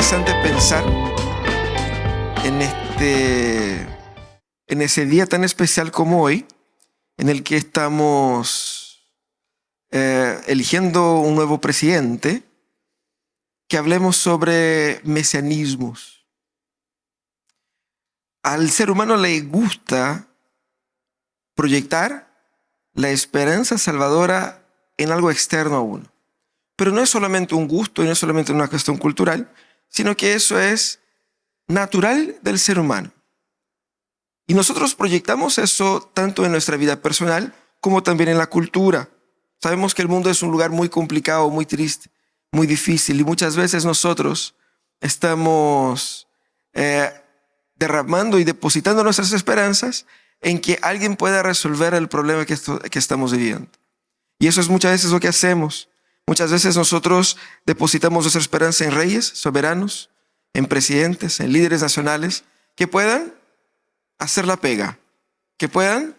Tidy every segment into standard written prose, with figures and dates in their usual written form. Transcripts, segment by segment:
interesante pensar en ese día tan especial como hoy, en el que estamos eligiendo un nuevo presidente, que hablemos sobre mesianismos. Al ser humano le gusta proyectar la esperanza salvadora en algo externo a uno. Pero no es solamente un gusto y no es solamente una cuestión cultural, sino que eso es natural del ser humano. Y nosotros proyectamos eso tanto en nuestra vida personal como también en la cultura. Sabemos que el mundo es un lugar muy complicado, muy triste, muy difícil, y muchas veces nosotros estamos derramando y depositando nuestras esperanzas en que alguien pueda resolver el problema que estamos viviendo. Y eso es muchas veces lo que hacemos. Muchas veces nosotros depositamos nuestra esperanza en reyes, soberanos, en presidentes, en líderes nacionales, que puedan hacer la pega, que puedan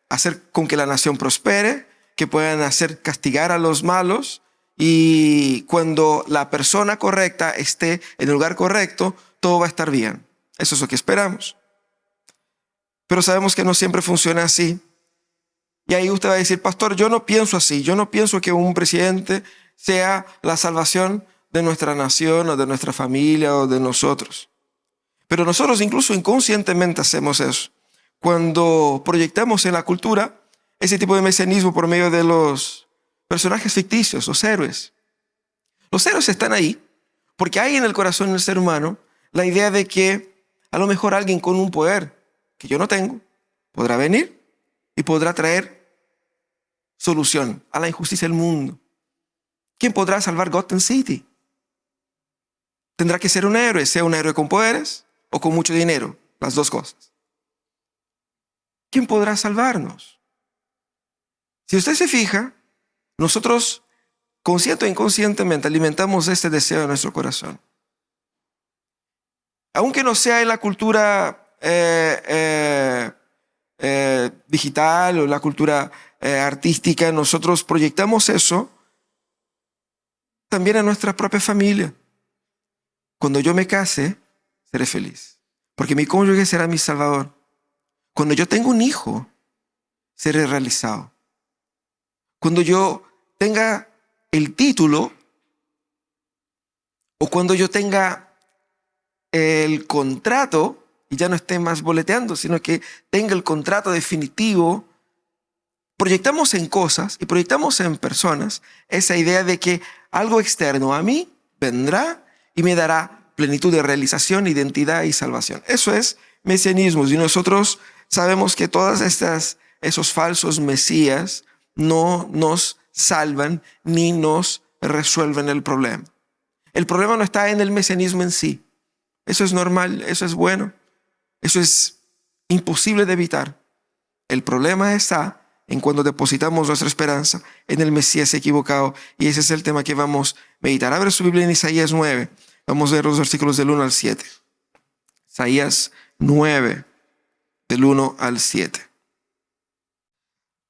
hacer con que la nación prospere, que puedan hacer castigar a los malos, y cuando la persona correcta esté en el lugar correcto, todo va a estar bien. Eso es lo que esperamos. Pero sabemos que no siempre funciona así. Y ahí usted va a decir: pastor, yo no pienso así. Yo no pienso que un presidente sea la salvación de nuestra nación o de nuestra familia o de nosotros. Pero nosotros incluso inconscientemente hacemos eso. Cuando proyectamos en la cultura ese tipo de mesianismo por medio de los personajes ficticios, los héroes. Los héroes están ahí porque hay en el corazón del ser humano la idea de que a lo mejor alguien con un poder que yo no tengo podrá venir y podrá traer solución a la injusticia del mundo. ¿Quién podrá salvar Gotham City? Tendrá que ser un héroe, sea un héroe con poderes o con mucho dinero, las dos cosas. ¿Quién podrá salvarnos? Si usted se fija, nosotros consciente o inconscientemente alimentamos este deseo en nuestro corazón. Aunque no sea en la cultura digital o la cultura artística, nosotros proyectamos eso también a nuestra propia familia. Cuando yo me case, seré feliz, porque mi cónyuge será mi salvador. Cuando yo tenga un hijo, seré realizado. Cuando yo tenga el título, o cuando yo tenga el contrato y ya no esté más boleteando, sino que tenga el contrato definitivo, proyectamos en cosas y proyectamos en personas esa idea de que algo externo a mí vendrá y me dará plenitud de realización, identidad y salvación. Eso es mesianismo, y nosotros sabemos que todas esos falsos mesías no nos salvan ni nos resuelven el problema. El problema no está en el mesianismo en sí. Eso es normal, eso es bueno, eso es imposible de evitar. El problema está en cuando depositamos nuestra esperanza en el Mesías equivocado, y ese es el tema que vamos a meditar. Abre su Biblia en Isaías 9. Vamos a ver los versículos del 1 al 7. Isaías 9, del 1 al 7.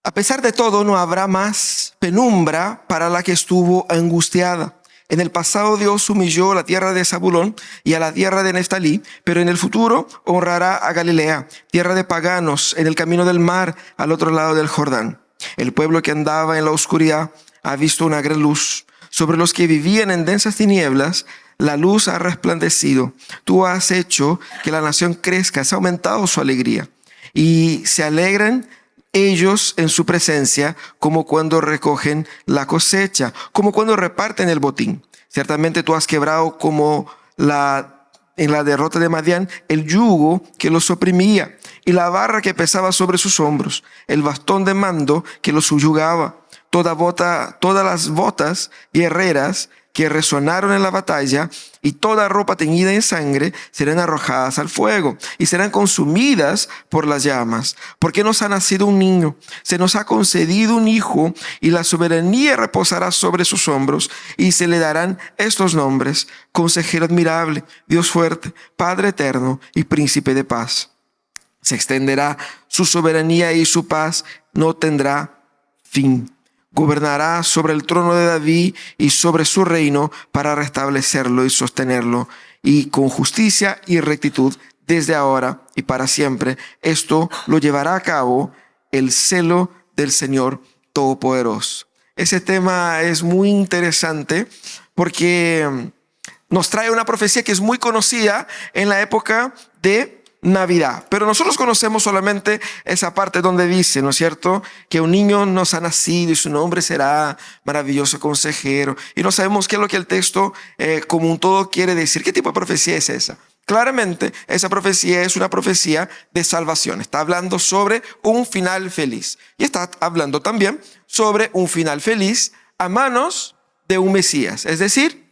A pesar de todo, no habrá más penumbra para la que estuvo angustiada. En el pasado Dios humilló la tierra de Zabulón y a la tierra de Neftalí, pero en el futuro honrará a Galilea, tierra de paganos, en el camino del mar, al otro lado del Jordán. El pueblo que andaba en la oscuridad ha visto una gran luz. Sobre los que vivían en densas tinieblas, la luz ha resplandecido. Tú has hecho que la nación crezca, has aumentado su alegría. Y se alegran ellos en su presencia, como cuando recogen la cosecha, como cuando reparten el botín. Ciertamente tú has quebrado como en la derrota de Madián el yugo que los oprimía y la barra que pesaba sobre sus hombros, el bastón de mando que los subyugaba. Todas las botas guerreras que resonaron en la batalla y toda ropa teñida en sangre serán arrojadas al fuego y serán consumidas por las llamas. Porque nos ha nacido un niño, se nos ha concedido un hijo, y la soberanía reposará sobre sus hombros, y se le darán estos nombres: Consejero admirable, Dios fuerte, Padre eterno y Príncipe de paz. Se extenderá su soberanía y su paz no tendrá fin. gobernará sobre el trono de David y sobre su reino para restablecerlo y sostenerlo, y con justicia y rectitud desde ahora y para siempre. Esto lo llevará a cabo el celo del Señor Todopoderoso. Ese tema es muy interesante porque nos trae una profecía que es muy conocida en la época de Navidad, pero nosotros conocemos solamente esa parte donde dice, ¿no es cierto?, que un niño nos ha nacido y su nombre será maravilloso consejero, y no sabemos qué es lo que el texto como un todo quiere decir. ¿Qué tipo de profecía es esa? Claramente esa profecía es una profecía de salvación. Está hablando sobre un final feliz y está hablando también sobre un final feliz a manos de un Mesías, es decir,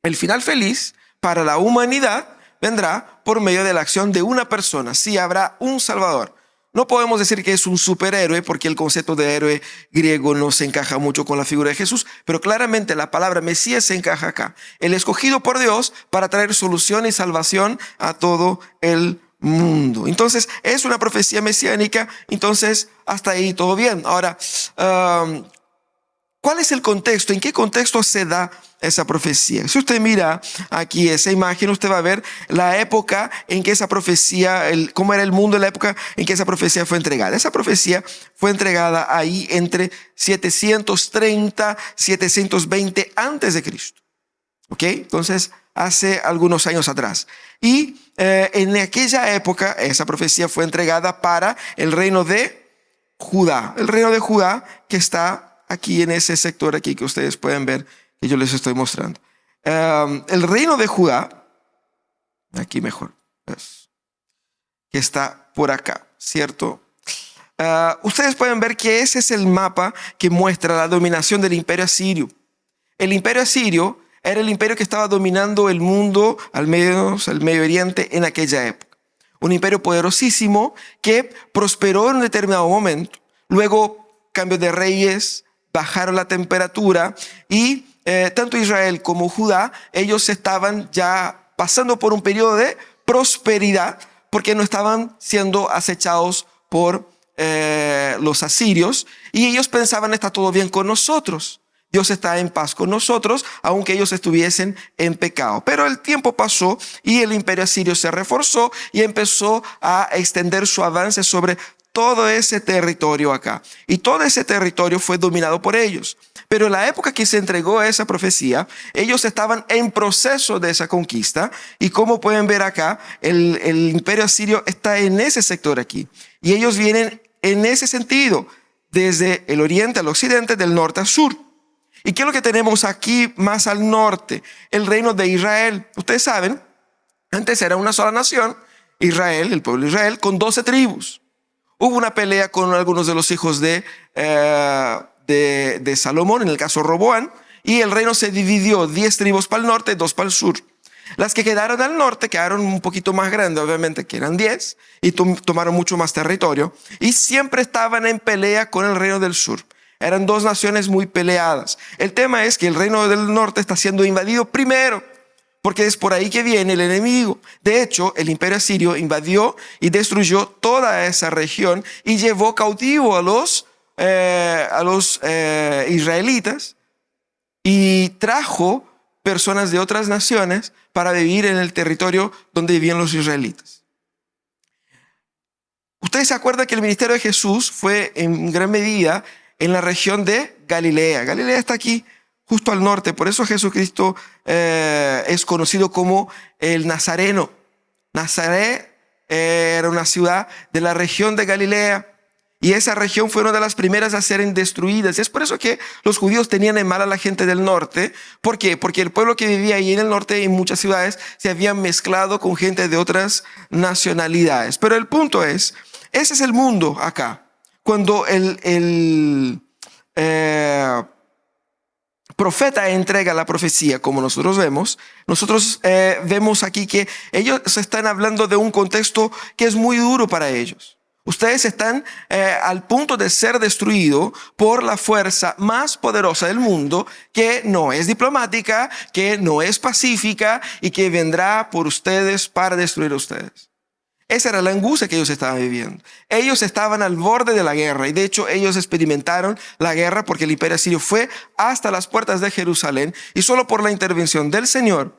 el final feliz para la humanidad vendrá por medio de la acción de una persona. Sí, habrá un Salvador. No podemos decir que es un superhéroe porque el concepto de héroe griego no se encaja mucho con la figura de Jesús, pero claramente la palabra Mesías se encaja acá. El escogido por Dios para traer solución y salvación a todo el mundo. Entonces, es una profecía mesiánica. Entonces, hasta ahí todo bien. Ahora, ¿cuál es el contexto? ¿En qué contexto se da esa profecía? Si usted mira aquí esa imagen, usted va a ver la época en que esa profecía, cómo era el mundo en la época en que esa profecía fue entregada. Esa profecía fue entregada ahí entre 730, 720 antes de Cristo. ¿Ok? Entonces, hace algunos años atrás. Y en aquella época, esa profecía fue entregada para el reino de Judá. El reino de Judá que está aquí en ese sector aquí que ustedes pueden ver, que yo les estoy mostrando. El reino de Judá, aquí mejor, que está por acá, ¿cierto? Ustedes pueden ver que ese es el mapa que muestra la dominación del imperio asirio. El imperio asirio era el imperio que estaba dominando el mundo, al menos el Medio Oriente, en aquella época. Un imperio poderosísimo que prosperó en un determinado momento. Luego, cambio de reyes, bajaron la temperatura y tanto Israel como Judá, ellos estaban ya pasando por un periodo de prosperidad porque no estaban siendo acechados por los asirios, y ellos pensaban: está todo bien con nosotros, Dios está en paz con nosotros, aunque ellos estuviesen en pecado. Pero el tiempo pasó y el imperio asirio se reforzó y empezó a extender su avance sobre todo ese territorio acá. Y todo ese territorio fue dominado por ellos. Pero en la época que se entregó esa profecía, ellos estaban en proceso de esa conquista. Y como pueden ver acá, el imperio asirio está en ese sector aquí. Y ellos vienen en ese sentido, desde el oriente al occidente, del norte al sur. ¿Y qué es lo que tenemos aquí más al norte? El reino de Israel. Ustedes saben, antes era una sola nación, Israel, el pueblo de Israel, con 12 tribus. Hubo una pelea con algunos de los hijos de Salomón, en el caso Roboán, y el reino se dividió: 10 tribus para el norte, 2 para el sur. Las que quedaron al norte quedaron un poquito más grandes, obviamente, que eran 10, y tomaron mucho más territorio, y siempre estaban en pelea con el reino del sur. Eran dos naciones muy peleadas. El tema es que el reino del norte está siendo invadido primero, porque es por ahí que viene el enemigo. De hecho, el imperio asirio invadió y destruyó toda esa región y llevó cautivo a los israelitas, y trajo personas de otras naciones para vivir en el territorio donde vivían los israelitas. Ustedes se acuerdan que el ministerio de Jesús fue en gran medida en la región de Galilea. Galilea está aquí, justo al norte. Por eso Jesucristo es conocido como el Nazareno. Nazaret era una ciudad de la región de Galilea, y esa región fue una de las primeras a ser destruidas. Es por eso que los judíos tenían en mal a la gente del norte. ¿Por qué? Porque el pueblo que vivía ahí en el norte, en muchas ciudades, se habían mezclado con gente de otras nacionalidades. Pero el punto es, ese es el mundo acá. Cuando el profeta entrega la profecía, como nosotros vemos aquí que ellos están hablando de un contexto que es muy duro para ellos. Ustedes están al punto de ser destruidos por la fuerza más poderosa del mundo, que no es diplomática, que no es pacífica y que vendrá por ustedes para destruir a ustedes. Esa era la angustia que ellos estaban viviendo. Ellos estaban al borde de la guerra y de hecho ellos experimentaron la guerra porque el imperio asirio fue hasta las puertas de Jerusalén y solo por la intervención del Señor,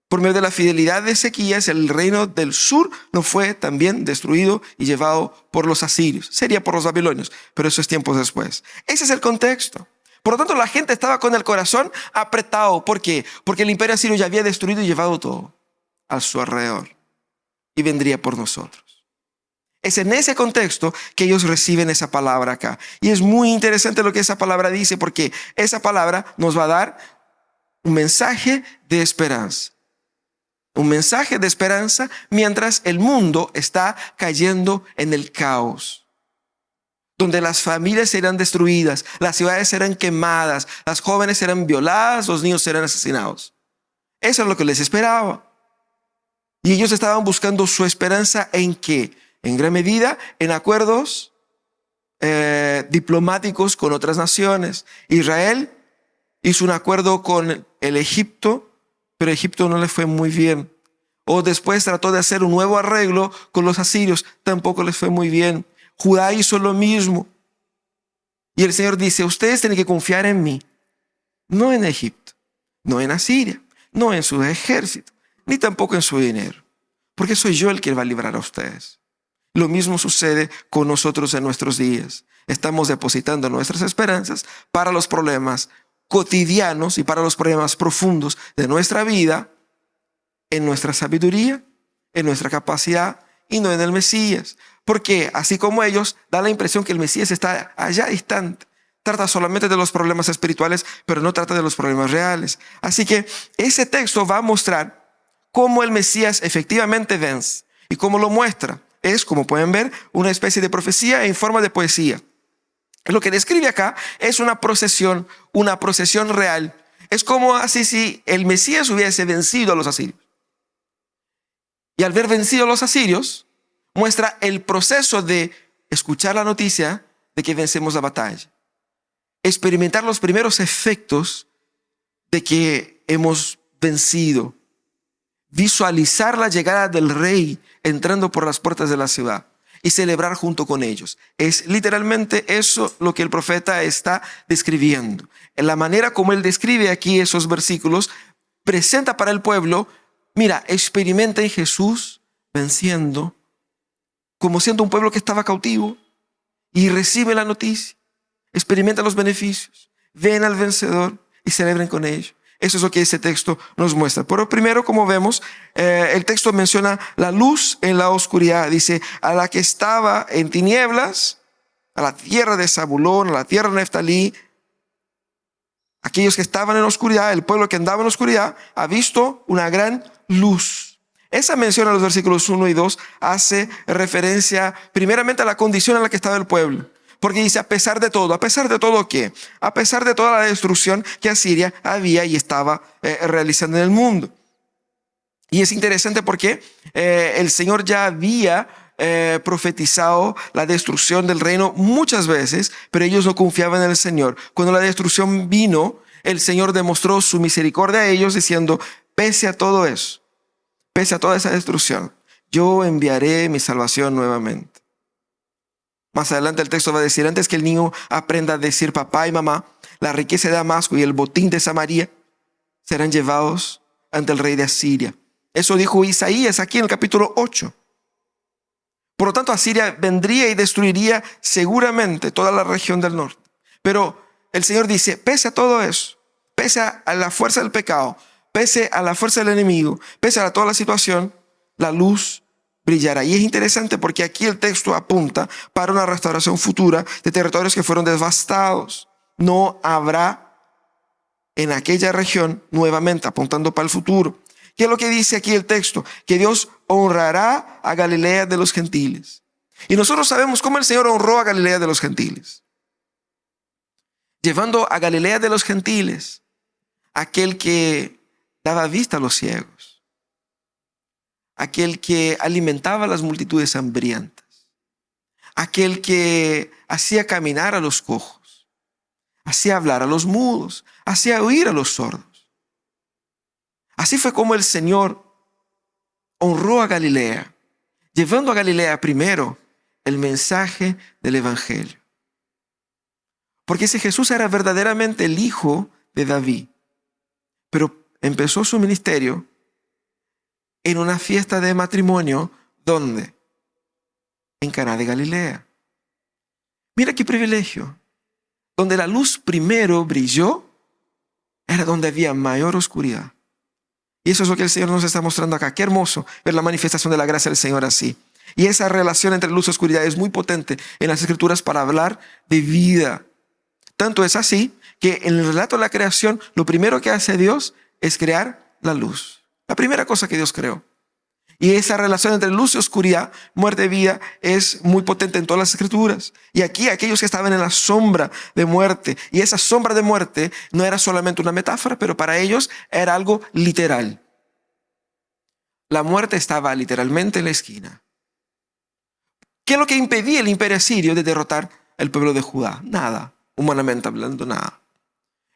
por medio de la fidelidad de Ezequías, el reino del sur no fue también destruido y llevado por los asirios. Sería por los babilonios, pero eso es tiempos después. Ese es el contexto. Por lo tanto, la gente estaba con el corazón apretado. ¿Por qué? Porque el imperio asirio ya había destruido y llevado todo a su alrededor y vendría por nosotros. Es en ese contexto que ellos reciben esa palabra acá. Y es muy interesante lo que esa palabra dice, porque esa palabra nos va a dar un mensaje de esperanza. Un mensaje de esperanza mientras el mundo está cayendo en el caos, donde las familias serán destruidas, las ciudades serán quemadas, las jóvenes serán violadas, los niños serán asesinados. Eso es lo que les esperaba. Y ellos estaban buscando su esperanza ¿en qué? En gran medida en acuerdos diplomáticos con otras naciones. Israel hizo un acuerdo con el Egipto, pero a Egipto no le fue muy bien. O después trató de hacer un nuevo arreglo con los asirios, tampoco les fue muy bien. Judá hizo lo mismo. Y el Señor dice, ustedes tienen que confiar en mí, no en Egipto, no en Asiria, no en su ejército, ni tampoco en su dinero, porque soy yo el que va a librar a ustedes. Lo mismo sucede con nosotros en nuestros días. Estamos depositando nuestras esperanzas para los problemas cotidianos y para los problemas profundos de nuestra vida, en nuestra sabiduría, en nuestra capacidad y no en el Mesías. Porque así como ellos, da la impresión que el Mesías está allá distante. Trata solamente de los problemas espirituales, pero no trata de los problemas reales. Así que ese texto va a mostrar cómo el Mesías efectivamente vence. Y cómo lo muestra. Es, como pueden ver, una especie de profecía en forma de poesía. Lo que describe acá es una procesión real. Es como así si el Mesías hubiese vencido a los asirios. Y al ver vencido a los asirios, muestra el proceso de escuchar la noticia de que vencemos la batalla. Experimentar los primeros efectos de que hemos vencido. Visualizar la llegada del rey entrando por las puertas de la ciudad y celebrar junto con ellos. Es literalmente eso lo que el profeta está describiendo. En la manera como él describe aquí esos versículos, presenta para el pueblo, mira, experimenta en Jesús venciendo, como siendo un pueblo que estaba cautivo, y recibe la noticia, experimenta los beneficios, ven al vencedor y celebren con ellos. Eso es lo que ese texto nos muestra. Pero primero, como vemos, el texto menciona la luz en la oscuridad. Dice, a la que estaba en tinieblas, a la tierra de Zabulón, a la tierra de Neftalí, aquellos que estaban en oscuridad, el pueblo que andaba en oscuridad, ha visto una gran luz. Esa mención a los versículos 1 y 2 hace referencia primeramente a la condición en la que estaba el pueblo. Porque dice, ¿a pesar de todo qué? A pesar de toda la destrucción que Asiria había y estaba realizando en el mundo. Y es interesante porque el Señor ya había profetizado la destrucción del reino muchas veces, pero ellos no confiaban en el Señor. Cuando la destrucción vino, el Señor demostró su misericordia a ellos diciendo, pese a todo eso, pese a toda esa destrucción, yo enviaré mi salvación nuevamente. Más adelante el texto va a decir, antes que el niño aprenda a decir papá y mamá, la riqueza de Damasco y el botín de Samaria serán llevados ante el rey de Asiria. Eso dijo Isaías aquí en el capítulo 8. Por lo tanto, Asiria vendría y destruiría seguramente toda la región del norte. Pero el Señor dice, pese a todo eso, pese a la fuerza del pecado, pese a la fuerza del enemigo, pese a toda la situación, la luz brillará. Y es interesante porque aquí el texto apunta para una restauración futura de territorios que fueron devastados. No habrá en aquella región nuevamente, apuntando para el futuro. ¿Qué es lo que dice aquí el texto? Que Dios honrará a Galilea de los gentiles. Y nosotros sabemos cómo el Señor honró a Galilea de los gentiles. Llevando a Galilea de los gentiles, aquel que daba vista a los ciegos, aquel que alimentaba a las multitudes hambrientas, aquel que hacía caminar a los cojos, hacía hablar a los mudos, hacía oír a los sordos. Así fue como el Señor honró a Galilea, llevando a Galilea primero el mensaje del Evangelio. Porque ese Jesús era verdaderamente el hijo de David, pero empezó su ministerio en una fiesta de matrimonio. ¿Dónde? En Caná de Galilea. Mira qué privilegio. Donde la luz primero brilló, era donde había mayor oscuridad. Y eso es lo que el Señor nos está mostrando acá. Qué hermoso ver la manifestación de la gracia del Señor así. Y esa relación entre luz y oscuridad es muy potente en las Escrituras para hablar de vida. Tanto es así que en el relato de la creación, lo primero que hace Dios es crear la luz. La primera cosa que Dios creó. Y esa relación entre luz y oscuridad, muerte y vida, es muy potente en todas las Escrituras. Y aquí aquellos que estaban en la sombra de muerte, y esa sombra de muerte no era solamente una metáfora, pero para ellos era algo literal. La muerte estaba literalmente en la esquina. ¿Qué es lo que impedía el imperio asirio de derrotar al pueblo de Judá? Nada, humanamente hablando, nada.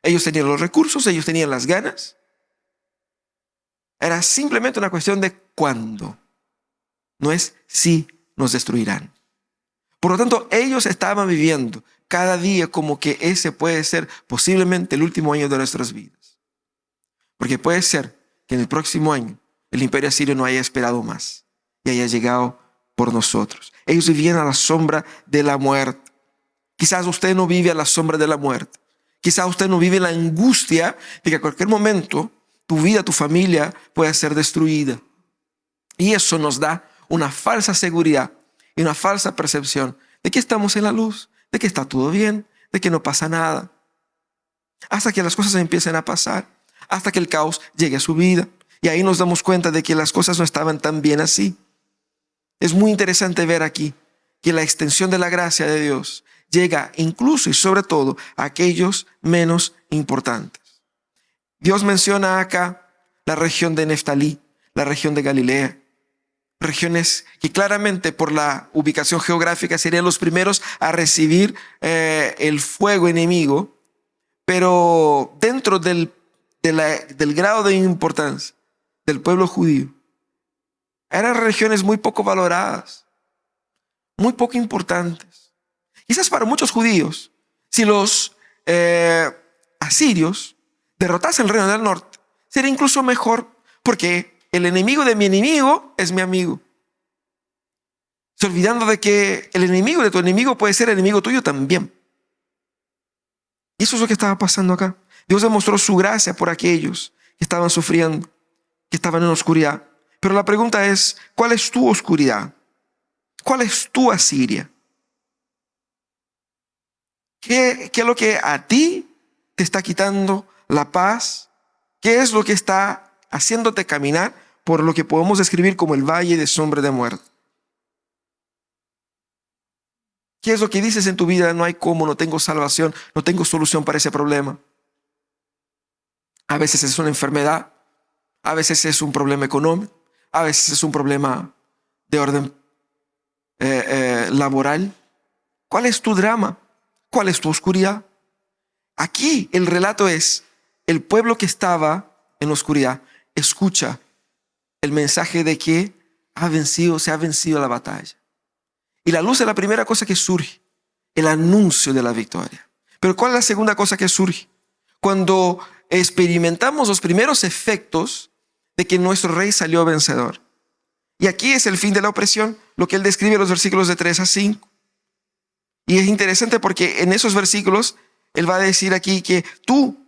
Ellos tenían los recursos, ellos tenían las ganas. Era simplemente una cuestión de cuándo. No es si nos destruirán. Por lo tanto, ellos estaban viviendo cada día como que ese puede ser posiblemente el último año de nuestras vidas. Porque puede ser que en el próximo año el imperio asirio no haya esperado más y haya llegado por nosotros. Ellos vivían a la sombra de la muerte. Quizás usted no vive a la sombra de la muerte. Quizás usted no vive la angustia de que a cualquier momento tu vida, tu familia puede ser destruida. Y eso nos da una falsa seguridad y una falsa percepción de que estamos en la luz, de que está todo bien, de que no pasa nada. Hasta que las cosas empiecen a pasar, hasta que el caos llegue a su vida. Y ahí nos damos cuenta de que las cosas no estaban tan bien así. Es muy interesante ver aquí que la extensión de la gracia de Dios llega incluso y sobre todo a aquellos menos importantes. Dios menciona acá la región de Neftalí, la región de Galilea, regiones que claramente por la ubicación geográfica serían los primeros a recibir el fuego enemigo, pero dentro del grado de importancia del pueblo judío, eran regiones muy poco valoradas, muy poco importantes. Quizás para muchos judíos, si los asirios derrotasen el reino del norte, sería incluso mejor, porque el enemigo de mi enemigo es mi amigo. Se olvidando de que el enemigo de tu enemigo puede ser enemigo tuyo también. Y eso es lo que estaba pasando acá. Dios demostró su gracia por aquellos que estaban sufriendo, que estaban en oscuridad. Pero la pregunta es, ¿cuál es tu oscuridad? ¿Cuál es tu Asiria? ¿Qué es lo que a ti te está quitando la paz? ¿Qué es lo que está haciéndote caminar por lo que podemos describir como el valle de sombra de muerte? ¿Qué es lo que dices en tu vida? No hay cómo, no tengo salvación, no tengo solución para ese problema. A veces es una enfermedad, a veces es un problema económico, a veces es un problema de orden laboral. ¿Cuál es tu drama? ¿Cuál es tu oscuridad? Aquí el relato es, el pueblo que estaba en la oscuridad escucha el mensaje de que se ha vencido la batalla. Y la luz es la primera cosa que surge, el anuncio de la victoria. Pero ¿cuál es la segunda cosa que surge? Cuando experimentamos los primeros efectos de que nuestro rey salió vencedor. Y aquí es el fin de la opresión, lo que él describe en los versículos de 3 a 5. Y es interesante porque en esos versículos él va a decir aquí que tú,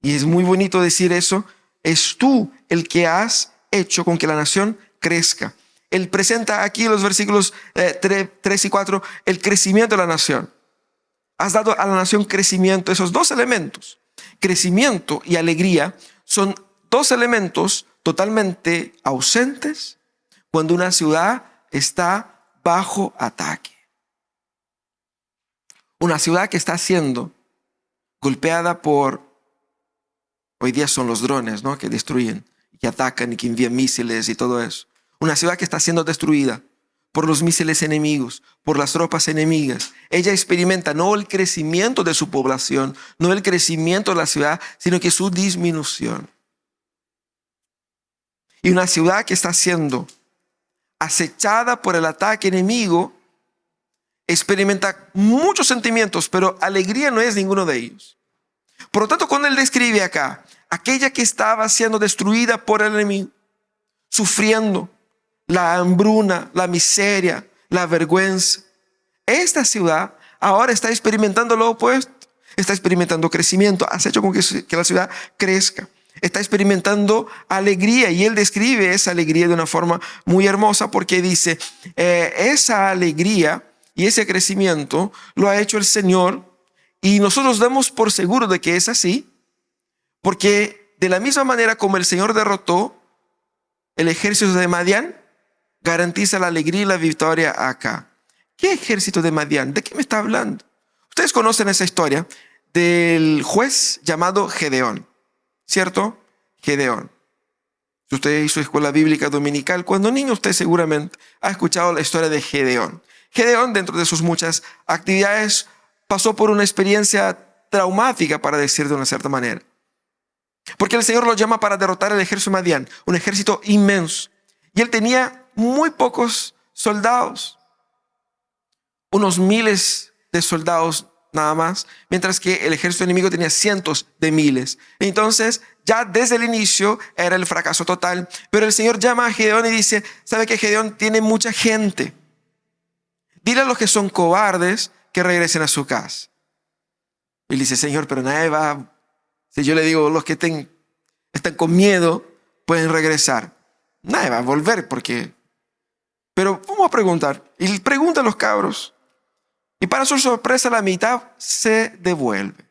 y es muy bonito decir eso, es tú el que has hecho con que la nación crezca. Él presenta aquí en los versículos 3 y 4 el crecimiento de la nación. Has dado a la nación crecimiento. Esos dos elementos, crecimiento y alegría, son dos elementos totalmente ausentes cuando una ciudad está bajo ataque. Una ciudad que está siendo golpeada por, hoy día son los drones, ¿no?, que destruyen, que atacan y que envían misiles y todo eso. Una ciudad que está siendo destruida por los misiles enemigos, por las tropas enemigas. Ella experimenta no el crecimiento de su población, no el crecimiento de la ciudad, sino que su disminución. Y una ciudad que está siendo acechada por el ataque enemigo, experimenta muchos sentimientos, pero alegría no es ninguno de ellos. Por lo tanto, cuando él describe acá, aquella que estaba siendo destruida por el enemigo, sufriendo la hambruna, la miseria, la vergüenza, esta ciudad ahora está experimentando lo opuesto. Está experimentando crecimiento, has hecho con que la ciudad crezca. Está experimentando alegría, y él describe esa alegría de una forma muy hermosa, porque dice, esa alegría y ese crecimiento lo ha hecho el Señor, y nosotros damos por seguro de que es así, porque de la misma manera como el Señor derrotó el ejército de Madián, garantiza la alegría y la victoria acá. ¿Qué ejército de Madián? ¿De qué me está hablando? Ustedes conocen esa historia del juez llamado Gedeón, ¿cierto? Gedeón. Si usted hizo escuela bíblica dominical, cuando niño usted seguramente ha escuchado la historia de Gedeón. Gedeón, dentro de sus muchas actividades, pasó por una experiencia traumática, para decir de una cierta manera. Porque el Señor lo llama para derrotar el ejército de Madián, un ejército inmenso. Y él tenía muy pocos soldados, unos miles de soldados nada más, mientras que el ejército enemigo tenía cientos de miles. Entonces, ya desde el inicio era el fracaso total. Pero el Señor llama a Gedeón y dice, ¿sabe que Gedeón tiene mucha gente? Dile a los que son cobardes que regresen a su casa. Y él dice, Señor, pero nadie va. Si yo le digo, los que están con miedo pueden regresar, nadie va a volver, porque... Pero vamos a preguntar. Y pregunta a los cabros. Y para su sorpresa, la mitad se devuelve.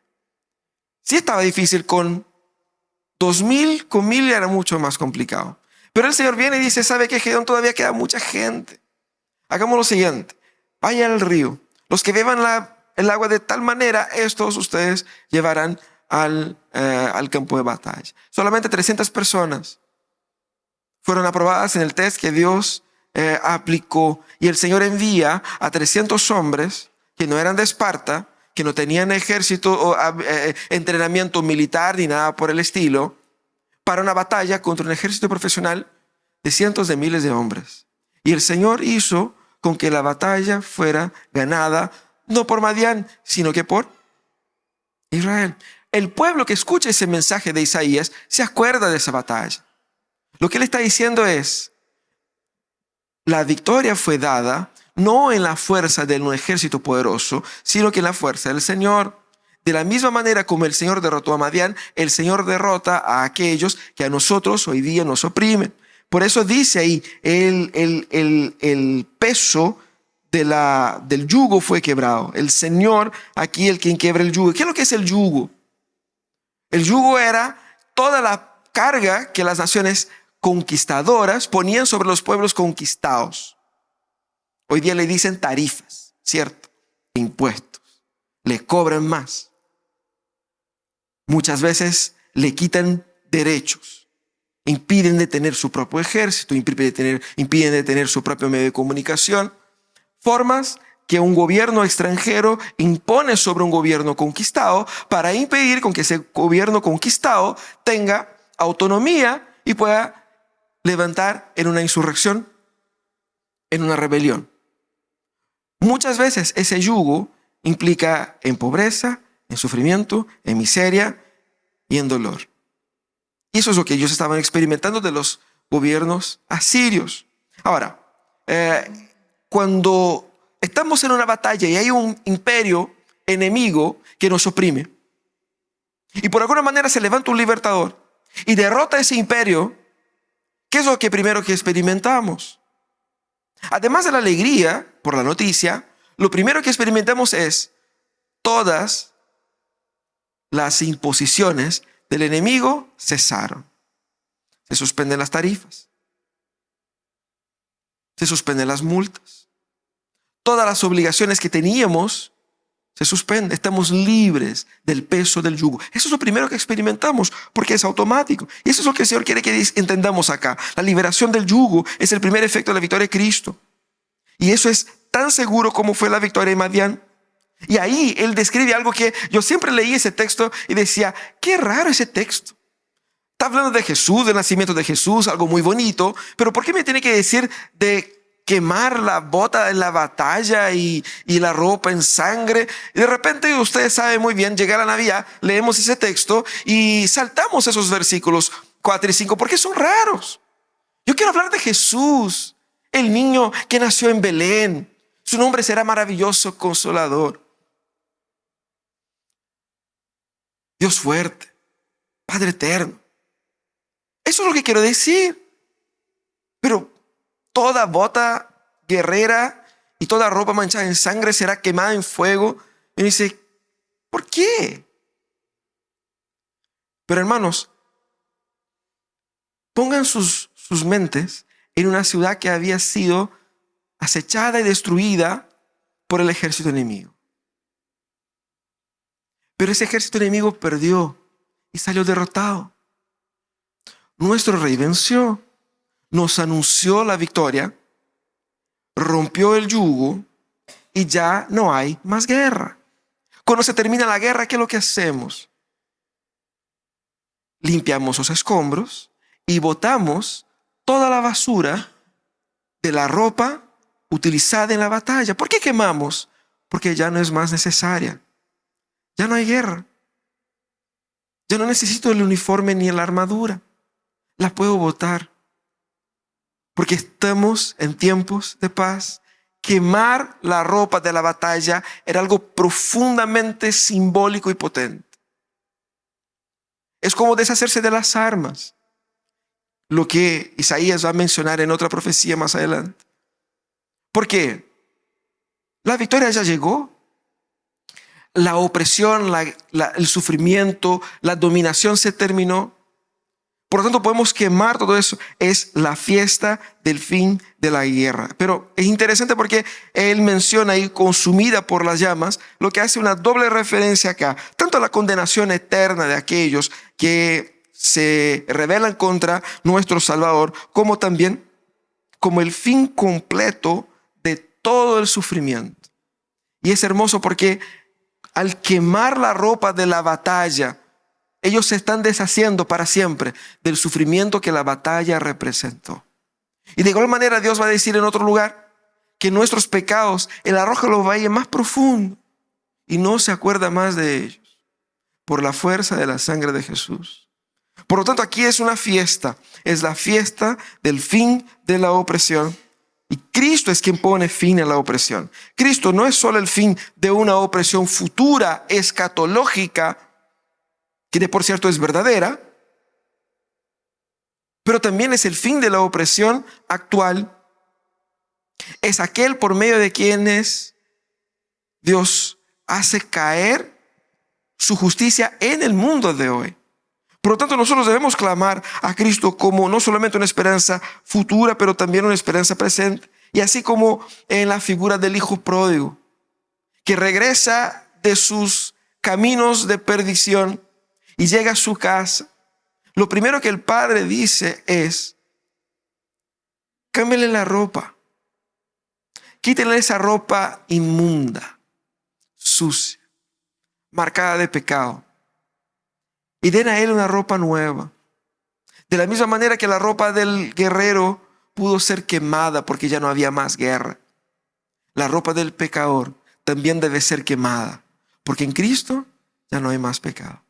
Sí estaba difícil, con 2,000, con 1,000 era mucho más complicado. Pero el Señor viene y dice, ¿sabe que Gedeón todavía queda mucha gente? Hagamos lo siguiente, vayan al río. Los que beban el agua de tal manera, estos ustedes llevarán al campo de batalla. Solamente 300 personas fueron aprobadas en el test que Dios aplicó. Y el Señor envía a 300 hombres que no eran de Esparta, que no tenían ejército o entrenamiento militar ni nada por el estilo, para una batalla contra un ejército profesional de cientos de miles de hombres. Y el Señor hizo con que la batalla fuera ganada, no por Madián, sino que por Israel. El pueblo que escucha ese mensaje de Isaías se acuerda de esa batalla. Lo que él está diciendo es, la victoria fue dada no en la fuerza de un ejército poderoso, sino que en la fuerza del Señor. De la misma manera como el Señor derrotó a Madián, el Señor derrota a aquellos que a nosotros hoy día nos oprimen. Por eso dice ahí, el peso del yugo fue quebrado. El Señor, aquí el quien quiebra el yugo. ¿Qué es lo que es el yugo? El yugo era toda la carga que las naciones conquistadoras ponían sobre los pueblos conquistados. Hoy día le dicen tarifas, ¿cierto? Impuestos. Le cobran más. Muchas veces le quitan derechos. Impiden de tener su propio ejército, impiden de tener su propio medio de comunicación. Formas que un gobierno extranjero impone sobre un gobierno conquistado para impedir con que ese gobierno conquistado tenga autonomía y pueda levantar en una insurrección, en una rebelión. Muchas veces ese yugo implica en pobreza, en sufrimiento, en miseria y en dolor. Y eso es lo que ellos estaban experimentando de los gobiernos asirios. Ahora, cuando estamos en una batalla y hay un imperio enemigo que nos oprime, y por alguna manera se levanta un libertador y derrota ese imperio, ¿qué es lo que primero que experimentamos? Además de la alegría por la noticia, lo primero que experimentamos es todas las imposiciones del enemigo cesaron. Se suspenden las tarifas. Se suspenden las multas. Todas las obligaciones que teníamos se suspenden. Estamos libres del peso del yugo. Eso es lo primero que experimentamos, porque es automático. Y eso es lo que el Señor quiere que entendamos acá. La liberación del yugo es el primer efecto de la victoria de Cristo. Y eso es tan seguro como fue la victoria de Madián. Y ahí él describe algo que yo siempre leí ese texto y decía, qué raro ese texto. Está hablando de Jesús, del nacimiento de Jesús, algo muy bonito, pero ¿por qué me tiene que decir de quemar la bota en la batalla y la ropa en sangre. Y de repente ustedes saben muy bien, llega la Navidad, leemos ese texto y saltamos esos versículos 4 y 5 porque son raros. Yo quiero hablar de Jesús, el niño que nació en Belén. Su nombre será maravilloso, consolador, Dios fuerte, Padre eterno. Eso es lo que quiero decir. Pero toda bota guerrera y toda ropa manchada en sangre será quemada en fuego. Y dice, ¿por qué? Pero hermanos, pongan sus mentes en una ciudad que había sido acechada y destruida por el ejército enemigo. Pero ese ejército enemigo perdió y salió derrotado. Nuestro rey venció, nos anunció la victoria, rompió el yugo y ya no hay más guerra. Cuando se termina la guerra, ¿qué es lo que hacemos? Limpiamos los escombros y botamos toda la basura de la ropa utilizada en la batalla. ¿Por qué quemamos? Porque ya no es más necesaria. Ya no hay guerra. Ya no necesito el uniforme ni la armadura. La puedo botar. Porque estamos en tiempos de paz. Quemar la ropa de la batalla era algo profundamente simbólico y potente. Es como deshacerse de las armas. Lo que Isaías va a mencionar en otra profecía más adelante. ¿Por qué? La victoria ya llegó. La opresión, el sufrimiento, la dominación se terminó. Por lo tanto, podemos quemar todo eso. Es la fiesta del fin de la guerra. Pero es interesante porque él menciona ahí consumida por las llamas, lo que hace una doble referencia acá. Tanto a la condenación eterna de aquellos que se rebelan contra nuestro Salvador, como también como el fin completo de todo el sufrimiento. Y es hermoso porque al quemar la ropa de la batalla, ellos se están deshaciendo para siempre del sufrimiento que la batalla representó. Y de igual manera Dios va a decir en otro lugar que nuestros pecados Él arroja a los valles más profundos y no se acuerda más de ellos por la fuerza de la sangre de Jesús. Por lo tanto, aquí es una fiesta. Es la fiesta del fin de la opresión. Y Cristo es quien pone fin a la opresión. Cristo no es solo el fin de una opresión futura, escatológica, que de por cierto es verdadera, pero también es el fin de la opresión actual. Es aquel por medio de quienes Dios hace caer su justicia en el mundo de hoy. Por lo tanto, nosotros debemos clamar a Cristo como no solamente una esperanza futura, pero también una esperanza presente. Y así como en la figura del hijo pródigo, que regresa de sus caminos de perdición y llega a su casa, lo primero que el padre dice es: cámbiale la ropa, quítenle esa ropa inmunda, sucia, marcada de pecado, y den a él una ropa nueva. De la misma manera que la ropa del guerrero pudo ser quemada porque ya no había más guerra, la ropa del pecador también debe ser quemada, porque en Cristo ya no hay más pecado.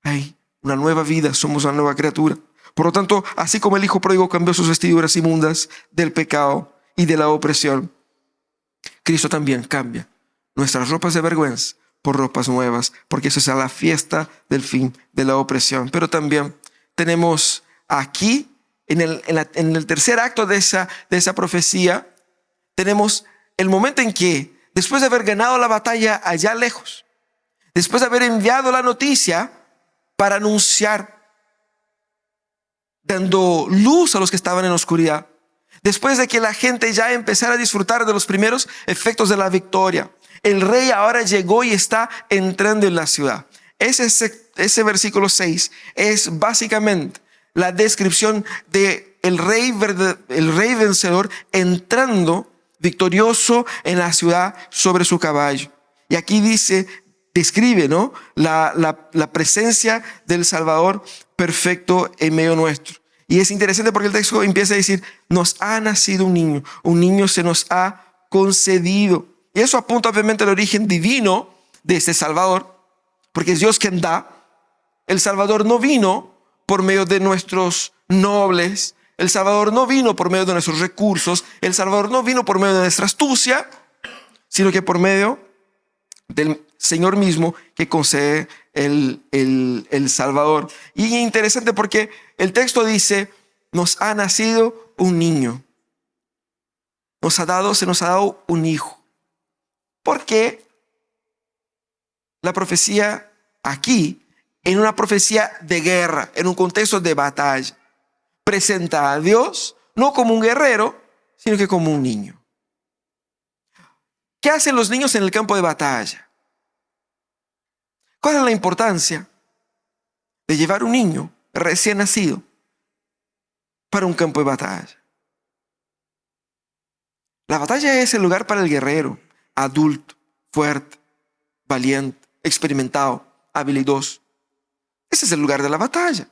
Hay una nueva vida, somos una nueva criatura. Por lo tanto, así como el hijo pródigo cambió sus vestiduras inmundas del pecado y de la opresión, Cristo también cambia nuestras ropas de vergüenza por ropas nuevas, porque eso es la fiesta del fin de la opresión. Pero también tenemos aquí, en el tercer acto de esa profecía, tenemos el momento en que, después de haber ganado la batalla allá lejos, después de haber enviado la noticia para anunciar, dando luz a los que estaban en oscuridad, después de que la gente ya empezara a disfrutar de los primeros efectos de la victoria, el rey ahora llegó y está entrando en la ciudad. Ese versículo 6 es básicamente la descripción de el rey vencedor entrando victorioso en la ciudad sobre su caballo. Y aquí describe, ¿no?, la presencia del Salvador perfecto en medio nuestro. Y es interesante porque el texto empieza a decir, nos ha nacido un niño se nos ha concedido. Y eso apunta obviamente al origen divino de este Salvador, porque es Dios quien da. El Salvador no vino por medio de nuestros nobles, el Salvador no vino por medio de nuestros recursos, el Salvador no vino por medio de nuestra astucia, sino que por medio del Señor mismo que concede el Salvador. Y es interesante porque el texto dice, nos ha nacido un niño, se nos ha dado un hijo. Porque la profecía aquí, en una profecía de guerra, en un contexto de batalla, presenta a Dios no como un guerrero, sino que como un niño. ¿Qué hacen los niños en el campo de batalla? ¿Cuál es la importancia de llevar un niño recién nacido para un campo de batalla? La batalla es el lugar para el guerrero, adulto, fuerte, valiente, experimentado, habilidoso. Ese es el lugar de la batalla.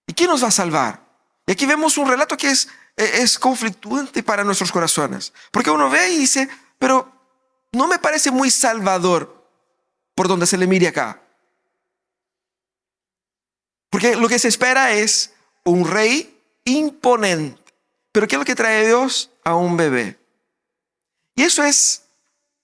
¿Y quién nos va a salvar? Y aquí vemos un relato que es conflictuante para nuestros corazones. Porque uno ve y dice, pero no me parece muy salvador por donde se le mire acá. Porque lo que se espera es un rey imponente. Pero ¿qué es lo que trae Dios? A un bebé. Y eso es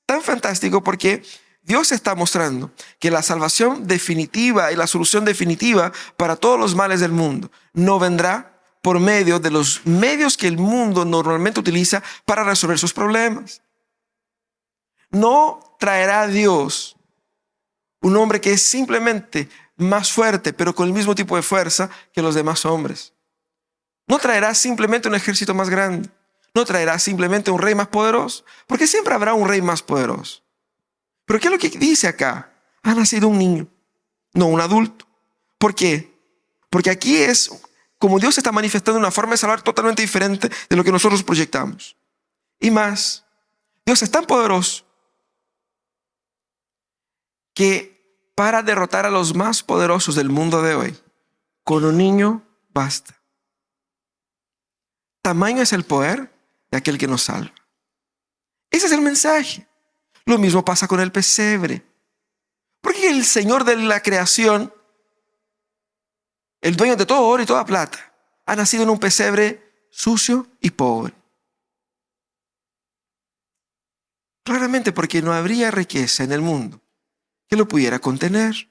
tan fantástico porque Dios está mostrando que la salvación definitiva y la solución definitiva para todos los males del mundo no vendrá por medio de los medios que el mundo normalmente utiliza para resolver sus problemas. No traerá a Dios un hombre que es simplemente más fuerte, pero con el mismo tipo de fuerza que los demás hombres. No traerá simplemente un ejército más grande. No traerá simplemente un rey más poderoso, porque siempre habrá un rey más poderoso. Pero ¿qué es lo que dice acá? Ha nacido un niño, no un adulto. ¿Por qué? Porque aquí es como Dios se está manifestando de una forma de salvar totalmente diferente de lo que nosotros proyectamos. Y más, Dios es tan poderoso que para derrotar a los más poderosos del mundo de hoy, con un niño basta. Tamaño es el poder de aquel que nos salva. Ese es el mensaje. Lo mismo pasa con el pesebre. Porque el Señor de la creación, el dueño de todo oro y toda plata, ha nacido en un pesebre sucio y pobre. Claramente porque no habría riqueza en el mundo que lo pudiera contener.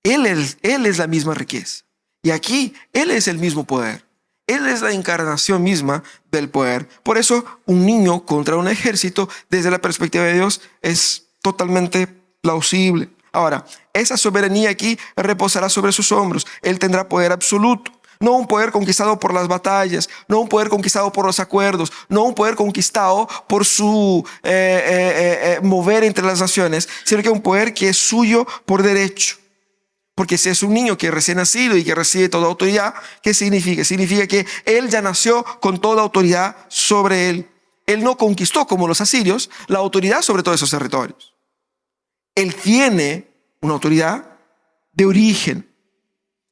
Él es la misma riqueza. Y aquí Él es el mismo poder. Él es la encarnación misma del poder. Por eso un niño contra un ejército, desde la perspectiva de Dios, es totalmente plausible. Ahora, esa soberanía aquí reposará sobre sus hombros. Él tendrá poder absoluto. No un poder conquistado por las batallas, no un poder conquistado por los acuerdos, no un poder conquistado por su mover entre las naciones, sino que un poder que es suyo por derecho. Porque si es un niño que es recién nacido y que recibe toda autoridad, ¿qué significa? Significa que él ya nació con toda autoridad sobre él. Él no conquistó, como los asirios, la autoridad sobre todos esos territorios. Él tiene una autoridad de origen.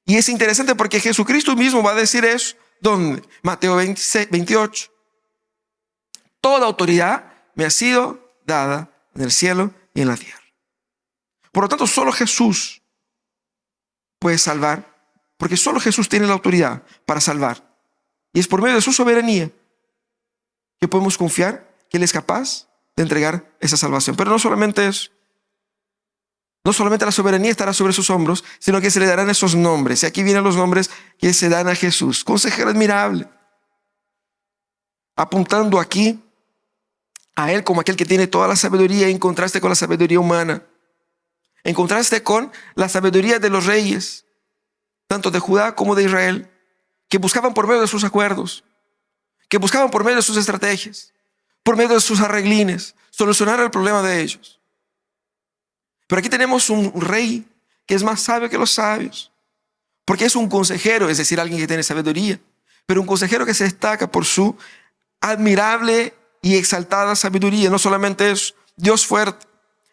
Y es interesante porque Jesucristo mismo va a decir eso. ¿Dónde? Mateo 28. Toda autoridad me ha sido dada en el cielo y en la tierra. Por lo tanto, solo Jesús puede salvar, porque solo Jesús tiene la autoridad para salvar. Y es por medio de su soberanía que podemos confiar que Él es capaz de entregar esa salvación. Pero no solamente eso. No solamente la soberanía estará sobre sus hombros, sino que se le darán esos nombres. Y aquí vienen los nombres que se dan a Jesús. Consejero admirable. Apuntando aquí a Él como aquel que tiene toda la sabiduría en contraste con la sabiduría humana. En contraste con la sabiduría de los reyes, tanto de Judá como de Israel, que buscaban por medio de sus acuerdos, que buscaban por medio de sus estrategias, por medio de sus arreglines, solucionar el problema de ellos. Pero aquí tenemos un rey que es más sabio que los sabios, porque es un consejero, es decir, alguien que tiene sabiduría, pero un consejero que se destaca por su admirable y exaltada sabiduría. No solamente es Dios fuerte,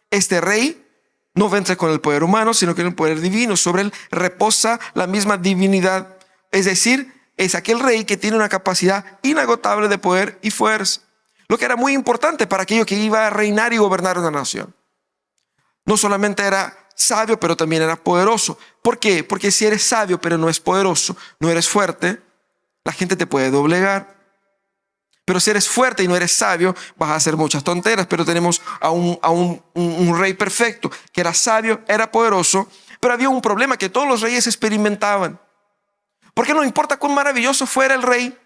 este rey no vence con el poder humano, sino que en el poder divino. Sobre él reposa la misma divinidad. Es decir, es aquel rey que tiene una capacidad inagotable de poder y fuerza. Lo que era muy importante para aquello que iba a reinar y gobernar una nación. No solamente era sabio, pero también era poderoso. ¿Por qué? Porque si eres sabio, pero no es poderoso, no eres fuerte, la gente te puede doblegar. Pero si eres fuerte y no eres sabio, vas a hacer muchas tonteras. Pero tenemos a un rey perfecto, que era sabio, era poderoso, pero había un problema que todos los reyes experimentaban. Porque no importa cuán maravilloso fuera el rey,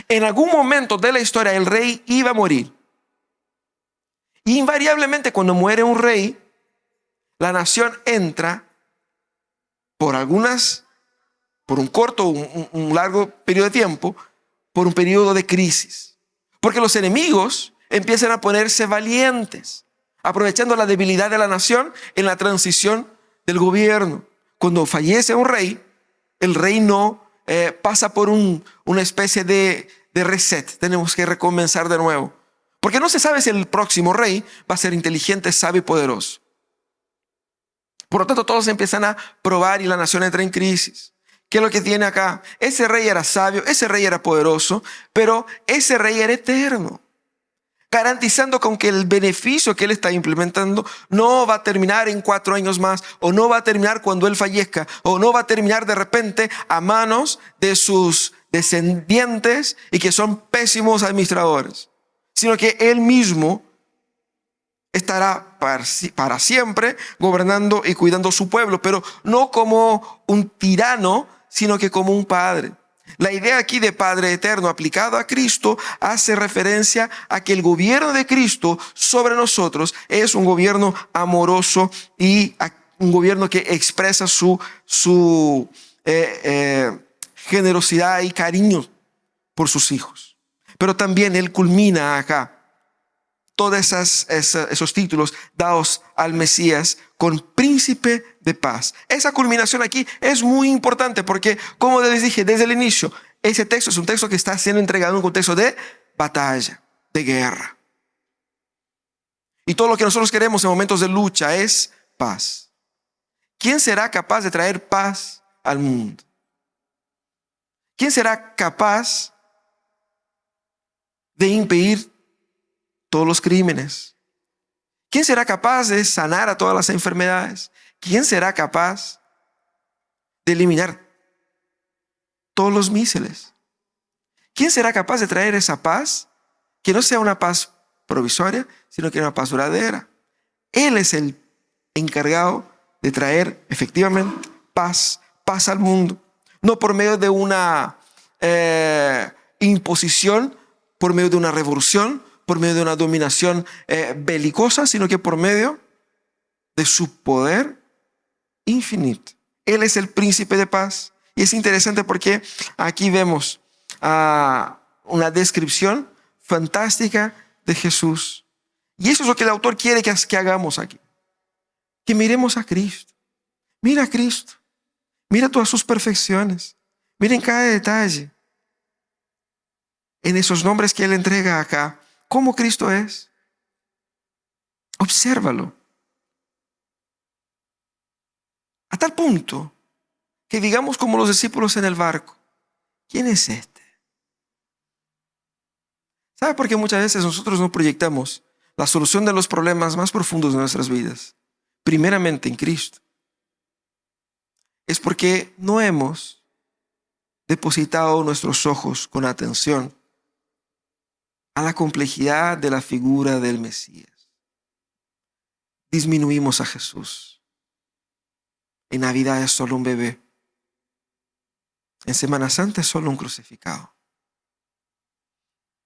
en algún momento de la historia el rey iba a morir. Y invariablemente cuando muere un rey, la nación entra por un corto, un largo periodo de tiempo, por un periodo de crisis. Porque los enemigos empiezan a ponerse valientes, aprovechando la debilidad de la nación en la transición del gobierno. Cuando fallece un rey, el reino pasa por una especie de reset. Tenemos que recomenzar de nuevo. Porque no se sabe si el próximo rey va a ser inteligente, sabio y poderoso. Por lo tanto, todos empiezan a probar y la nación entra en crisis. ¿Qué es lo que tiene acá? Ese rey era sabio, ese rey era poderoso, pero ese rey era eterno, garantizando con que el beneficio que él está implementando no va a terminar en 4 años más, o no va a terminar cuando él fallezca, o no va a terminar de repente a manos de sus descendientes y que son pésimos administradores, sino que él mismo estará para siempre gobernando y cuidando su pueblo, pero no como un tirano, sino que como un padre. La idea aquí de Padre Eterno aplicado a Cristo hace referencia a que el gobierno de Cristo sobre nosotros es un gobierno amoroso y un gobierno que expresa su generosidad y cariño por sus hijos. Pero también Él culmina acá todos esos títulos dados al Mesías con príncipe de paz. Esa culminación aquí es muy importante porque, como les dije desde el inicio, ese texto es un texto que está siendo entregado en un contexto de batalla, de guerra. Y todo lo que nosotros queremos en momentos de lucha es paz. ¿Quién será capaz de traer paz al mundo? ¿Quién será capaz de impedir todos los crímenes? ¿Quién será capaz de sanar a todas las enfermedades? ¿Quién será capaz de eliminar todos los misiles? ¿Quién será capaz de traer esa paz que no sea una paz provisoria, sino que una paz duradera? Él es el encargado de traer efectivamente paz al mundo, no por medio de una imposición, por medio de una revolución, por medio de una dominación belicosa, sino que por medio de su poder infinito. Él es el príncipe de paz. Y es interesante porque aquí vemos una descripción fantástica de Jesús. Y eso es lo que el autor quiere que hagamos aquí. Que miremos a Cristo. Mira a Cristo. Mira todas sus perfecciones. Miren cada detalle. En esos nombres que Él entrega acá. ¿Cómo Cristo es? Obsérvalo. A tal punto que digamos como los discípulos en el barco, ¿quién es este? ¿Sabe por qué muchas veces nosotros no proyectamos la solución de los problemas más profundos de nuestras vidas? Primeramente en Cristo. Es porque no hemos depositado nuestros ojos con atención a la complejidad de la figura del Mesías. Disminuimos a Jesús. En Navidad es solo un bebé. En Semana Santa es solo un crucificado.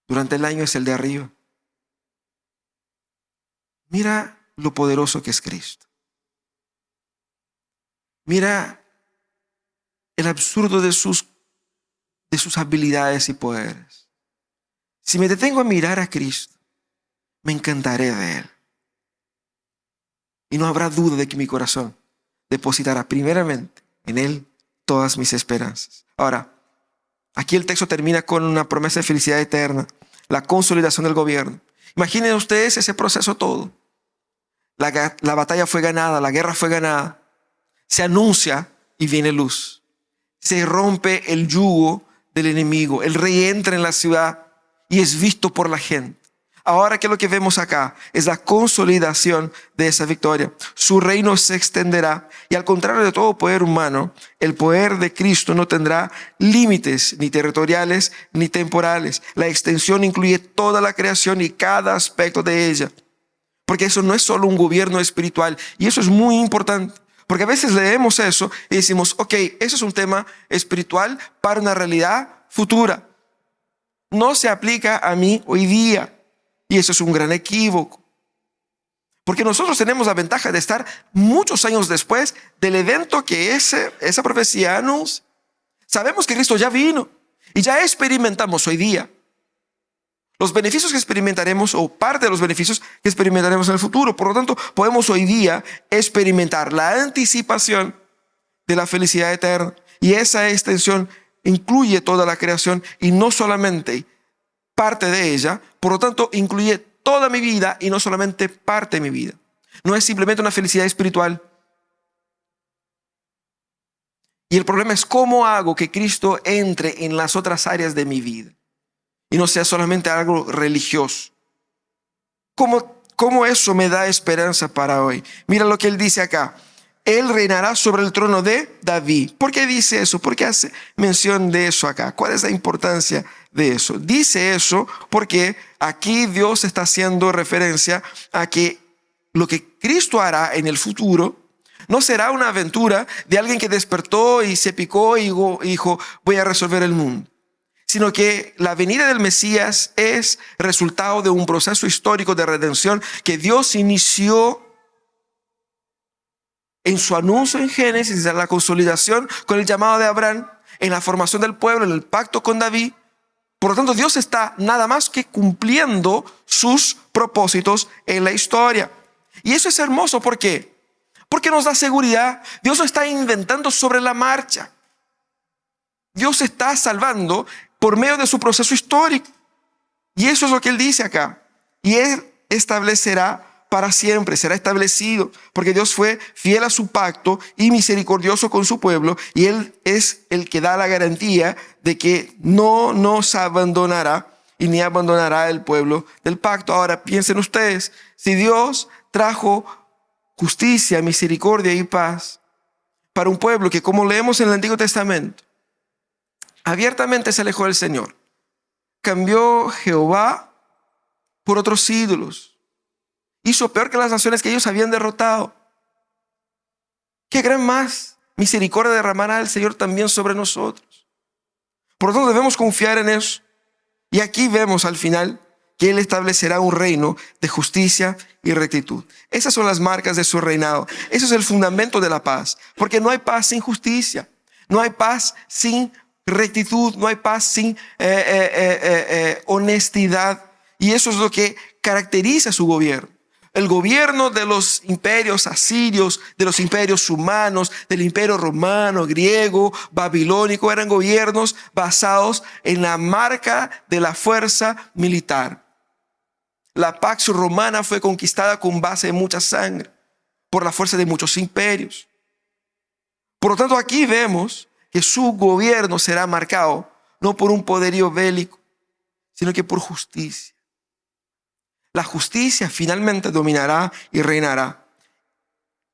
Durante el año es el de arriba. Mira lo poderoso que es Cristo. Mira el absurdo de sus habilidades y poderes. Si me detengo a mirar a Cristo, me encantaré de Él. Y no habrá duda de que mi corazón depositará primeramente en Él todas mis esperanzas. Ahora, aquí el texto termina con una promesa de felicidad eterna, la consolidación del gobierno. Imaginen ustedes ese proceso todo. La batalla fue ganada, la guerra fue ganada. Se anuncia y viene luz. se rompe el yugo del enemigo. El rey entra en la ciudad y es visto por la gente. Ahora que lo que vemos acá es la consolidación de esa victoria. Su reino se extenderá y, al contrario de todo poder humano, el poder de Cristo no tendrá límites ni territoriales ni temporales. La extensión incluye toda la creación y cada aspecto de ella. Porque eso no es solo un gobierno espiritual, y eso es muy importante. Porque a veces leemos eso y decimos, ok, eso es un tema espiritual para una realidad futura. No se aplica a mí hoy día. Y eso es un gran equívoco. Porque nosotros tenemos la ventaja de estar muchos años después del evento que esa profecía anuncia. Sabemos que Cristo ya vino y ya experimentamos hoy día los beneficios que experimentaremos, o parte de los beneficios que experimentaremos en el futuro. Por lo tanto, podemos hoy día experimentar la anticipación de la felicidad eterna. Y esa extensión incluye toda la creación y no solamente parte de ella. Por lo tanto, incluye toda mi vida y no solamente parte de mi vida. No es simplemente una felicidad espiritual. Y el problema es cómo hago que Cristo entre en las otras áreas de mi vida y no sea solamente algo religioso. ¿Cómo eso me da esperanza para hoy? Mira lo que él dice acá. Él reinará sobre el trono de David. ¿Por qué dice eso? ¿Por qué hace mención de eso acá? ¿Cuál es la importancia de eso? Dice eso porque aquí Dios está haciendo referencia a que lo que Cristo hará en el futuro no será una aventura de alguien que despertó y se picó y dijo, voy a resolver el mundo. Sino que la venida del Mesías es resultado de un proceso histórico de redención que Dios inició en su anuncio en Génesis, en la consolidación con el llamado de Abraham, en la formación del pueblo, en el pacto con David. Por lo tanto, Dios está nada más que cumpliendo sus propósitos en la historia. Y eso es hermoso. ¿Por qué? Porque nos da seguridad. Dios no está inventando sobre la marcha. Dios está salvando por medio de su proceso histórico. Y eso es lo que él dice acá. Y él establecerá para siempre, será establecido, porque Dios fue fiel a su pacto y misericordioso con su pueblo, y él es el que da la garantía de que no nos abandonará y ni abandonará el pueblo del pacto. Ahora piensen ustedes, si Dios trajo justicia, misericordia y paz para un pueblo que, como leemos en el Antiguo Testamento, abiertamente se alejó del Señor, cambió Jehová por otros ídolos, hizo peor que las naciones que ellos habían derrotado, ¿qué gran más misericordia derramará el Señor también sobre nosotros? Por lo tanto, debemos confiar en eso. Y aquí vemos al final que Él establecerá un reino de justicia y rectitud. Esas son las marcas de su reinado. Eso es el fundamento de la paz, porque no hay paz sin justicia, no hay paz sin rectitud, no hay paz sin honestidad. Y eso es lo que caracteriza su gobierno. El gobierno de los imperios asirios, de los imperios humanos, del imperio romano, griego, babilónico, eran gobiernos basados en la marca de la fuerza militar. La Pax Romana fue conquistada con base de mucha sangre, por la fuerza de muchos imperios. Por lo tanto, aquí vemos que su gobierno será marcado no por un poderío bélico, sino que por justicia. La justicia finalmente dominará y reinará.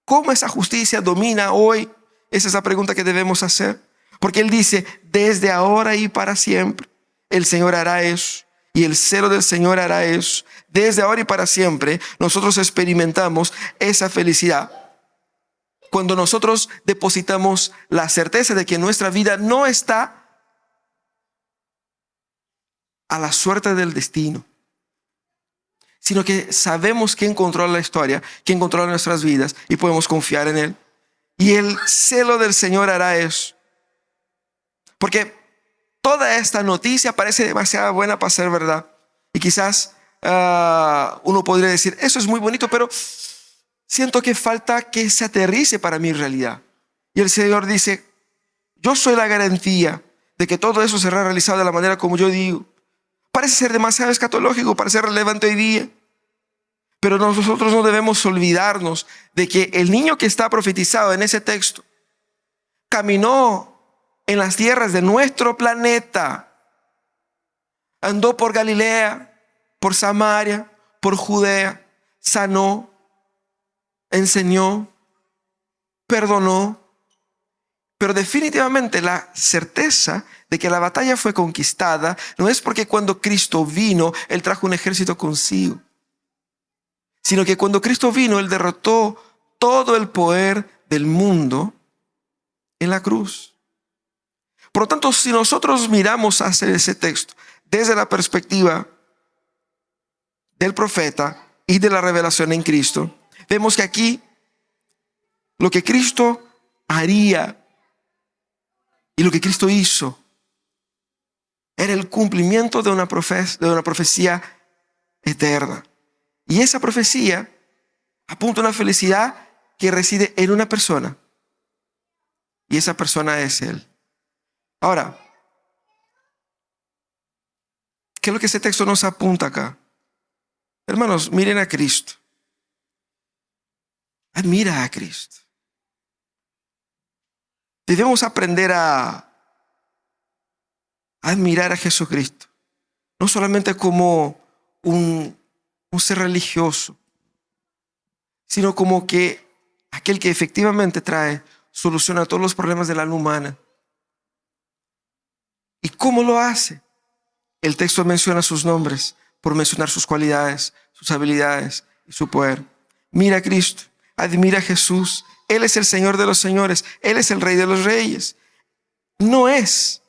¿Cómo esa justicia domina hoy? Esa es la pregunta que debemos hacer. Porque Él dice, desde ahora y para siempre, el Señor hará eso. Y el celo del Señor hará eso. Desde ahora y para siempre, nosotros experimentamos esa felicidad. Cuando nosotros depositamos la certeza de que nuestra vida no está a la suerte del destino, sino que sabemos quién controla la historia, quién controla nuestras vidas, y podemos confiar en Él. Y el celo del Señor hará eso. Porque toda esta noticia parece demasiado buena para ser verdad. Y quizás uno podría decir, eso es muy bonito, pero siento que falta que se aterrice para mi realidad. Y el Señor dice, yo soy la garantía de que todo eso será realizado de la manera como yo digo. Parece ser demasiado escatológico para ser relevante hoy día. Pero nosotros no debemos olvidarnos de que el niño que está profetizado en ese texto caminó en las tierras de nuestro planeta. Andó por Galilea, por Samaria, por Judea, sanó, enseñó, perdonó. Pero definitivamente la certeza de que la batalla fue conquistada no es porque cuando Cristo vino, Él trajo un ejército consigo, sino que cuando Cristo vino, Él derrotó todo el poder del mundo en la cruz. Por lo tanto, si nosotros miramos hacia ese texto desde la perspectiva del profeta y de la revelación en Cristo, vemos que aquí lo que Cristo haría y lo que Cristo hizo era el cumplimiento de una profecía eterna. Y esa profecía apunta a una felicidad que reside en una persona. Y esa persona es Él. Ahora, ¿qué es lo que ese texto nos apunta acá? Hermanos, miren a Cristo. Admira a Cristo. Debemos aprender a admirar a Jesucristo. No solamente como un ser religioso, sino como que aquel que efectivamente trae solución a todos los problemas del alma humana. ¿Y cómo lo hace? El texto menciona sus nombres por mencionar sus cualidades, sus habilidades y su poder. Mira a Cristo, admira a Jesús. Él es el Señor de los señores, Él es el Rey de los reyes. No es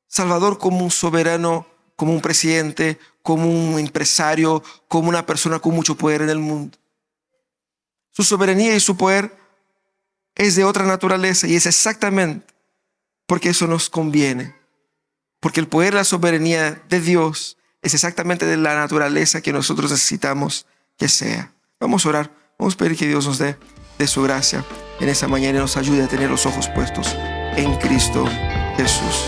Salvador como un soberano, como un presidente, como un empresario, como una persona con mucho poder en el mundo. Su soberanía y su poder es de otra naturaleza, y es exactamente porque eso nos conviene. Porque el poder y la soberanía de Dios es exactamente de la naturaleza que nosotros necesitamos que sea. Vamos a orar, vamos a pedir que Dios nos dé de su gracia en esta mañana y nos ayude a tener los ojos puestos en Cristo Jesús.